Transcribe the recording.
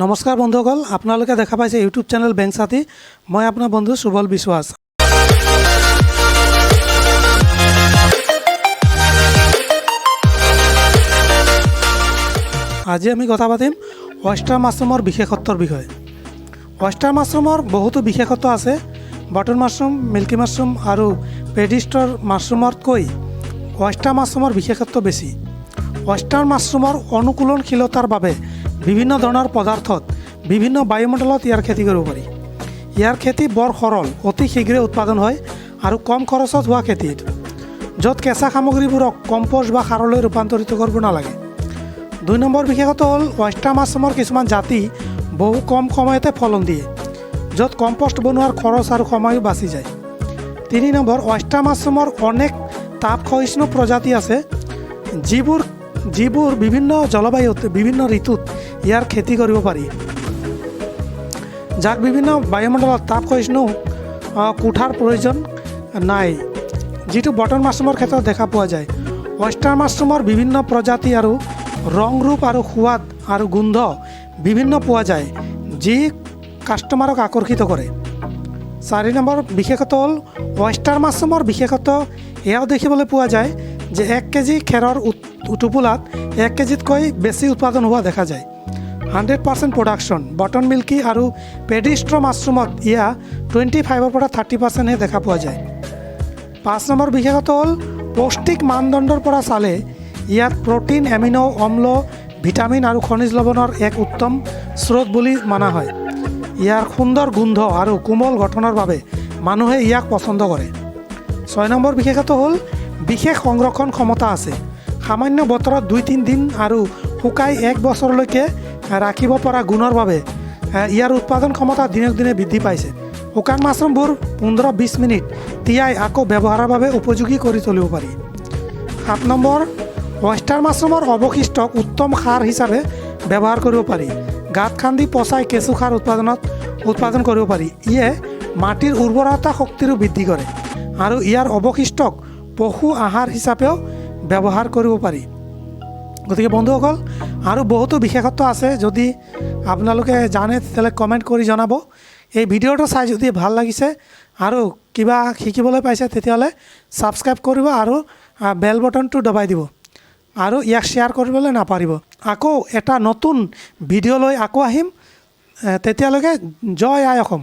নমস্কাৰ বন্ধুসকল, আপোনালোকে দেখা পাইছে ইউটিউব চেনেল বেংচাতি। মই আপোনাৰ বন্ধু সুবল বিশ্বাস। আজি আমি কথা পাতিম oyster মাছৰুমৰ বিশেষত্বৰ বিষয়ে। oyster মাছৰুমৰ বহুতো বিশেষত্ব আছে। বাটন মাছৰুম, মিল্কি মাছৰুম আৰু পেডিষ্টৰ মাছৰুমতকৈ oyster মাছৰুমৰ বিশেষত্ব বেছি। oyster মাছৰুমৰ অনুকূলনশীলতাৰ বাবে বিভিন্ন ধৰণৰ পদাৰ্থত বিভিন্ন বায়ুমণ্ডলত ইয়াৰ খেতি কৰিব পাৰি। ইয়াৰ খেতি বৰ সৰল, অতি শীঘ্ৰে উৎপাদন হয় আৰু কম খৰচত হোৱা খেতি, য'ত কেঁচা সামগ্ৰীবোৰক কম্পোষ্ট বা সাৰলৈ ৰূপান্তৰিত কৰিব নালাগে। ২ নম্বৰ বিশেষত্ব হ'ল oyster মাছৰুমৰ কিছুমান জাতি বহু কম সময়তে ফলন দিয়ে, য'ত কম্পোষ্ট বনোৱাৰ খৰচ আৰু সময়ো বাচি যায়। ৩ নম্বৰ, oyster মাছৰুমৰ অনেক তাপ সহিষ্ণু প্ৰজাতি আছে, যিবোৰ বিভিন্ন জলবায়ুত বিভিন্ন ঋতুত ইয়াৰ খেতি কৰিব পাৰি, যাক বিভিন্ন বায়ুমণ্ডলত তাপ সহিষ্ণু কোঠাৰ প্ৰয়োজন নাই, যিটো বটন মাছৰুমৰ ক্ষেত্ৰত দেখা পোৱা যায়। oyster মাছৰুমৰ বিভিন্ন প্ৰজাতি আৰু ৰং ৰূপ আৰু সোৱাদ আৰু গোন্ধ বিভিন্ন পোৱা যায়, যি কাষ্টমাৰক আকৰ্ষিত কৰে। ৪ নম্বৰ বিশেষত্ব হ'ল oyster মাছৰুমৰ বিশেষত্ব এয়াও দেখিবলৈ পোৱা যায় যে 1 কেজি খেৰৰ টোপোলাত 1 কেজিতকৈ বেছি উৎপাদন হোৱা দেখা যায়। 100% প্ৰডাকশ্যন। বটন মিল্কি আৰু পেডিষ্ট্ৰ মাছৰুমত ইয়া 25% পৰা 30%হে দেখা পোৱা যায়। ৫ নম্বৰ বিশেষত্ব হ'ল পৌষ্টিক মানদণ্ডৰ পৰা চালে ইয়াত প্ৰ'টিন, এমিনো অম্ল, ভিটামিন আৰু খনিজ লৱণৰ এক উত্তম স্ৰোত বুলি মনা হয়। ইয়াৰ সুন্দৰ গোন্ধ আৰু কোমল গঠনৰ বাবে মানুহে ইয়াক পচন্দ কৰে। ৬ নম্বৰ বিশেষত্ব হ'ল বিশেষ সংৰক্ষণ ক্ষমতা আছে। সামান্য বতৰত ২-৩ দিন আৰু শুকাই ১ বছৰলৈকে ৰাখিব পৰা গুণৰ বাবে ইয়াৰ উৎপাদন ক্ষমতা দিনক দিনে বৃদ্ধি পাইছে। শুকান মাছৰুমবোৰ ১৫-২০ মিনিট তিয়াই আকৌ ব্যৱহাৰৰ বাবে উপযোগী কৰি তুলিব পাৰি। ৭ নম্বৰ, oyster মাছৰুমৰ অৱশিষ্টক উত্তম সাৰ হিচাপে ব্যৱহাৰ কৰিব পাৰি। গাঁত খান্দি পচাই কেঁচু সাৰ উৎপাদন কৰিব পাৰি। ইয়ে মাটিৰ উৰ্বৰতা শক্তিৰো বৃদ্ধি কৰে আৰু ইয়াৰ অৱশিষ্টক পশু আহাৰ হিচাপেও ব্যৱহাৰ কৰিব পাৰি। গতিকে বন্ধুসকল, আৰু বহুতো বিশেষত্ব আছে। যদি আপোনালোকে জানে তেতিয়াহ'লে কমেণ্ট কৰি জনাব। এই ভিডিঅ'টো চাই যদি ভাল লাগিছে আৰু কিবা শিকিবলৈ পাইছে তেতিয়াহ'লে ছাবস্ক্ৰাইব কৰিব আৰু বেল বটনটো দবাই দিব আৰু ইয়াক শ্বেয়াৰ কৰিবলৈ নাপাহৰিব। আকৌ এটা নতুন ভিডিঅ' লৈ আকৌ আহিম। তেতিয়ালৈকে জয় আই অসম।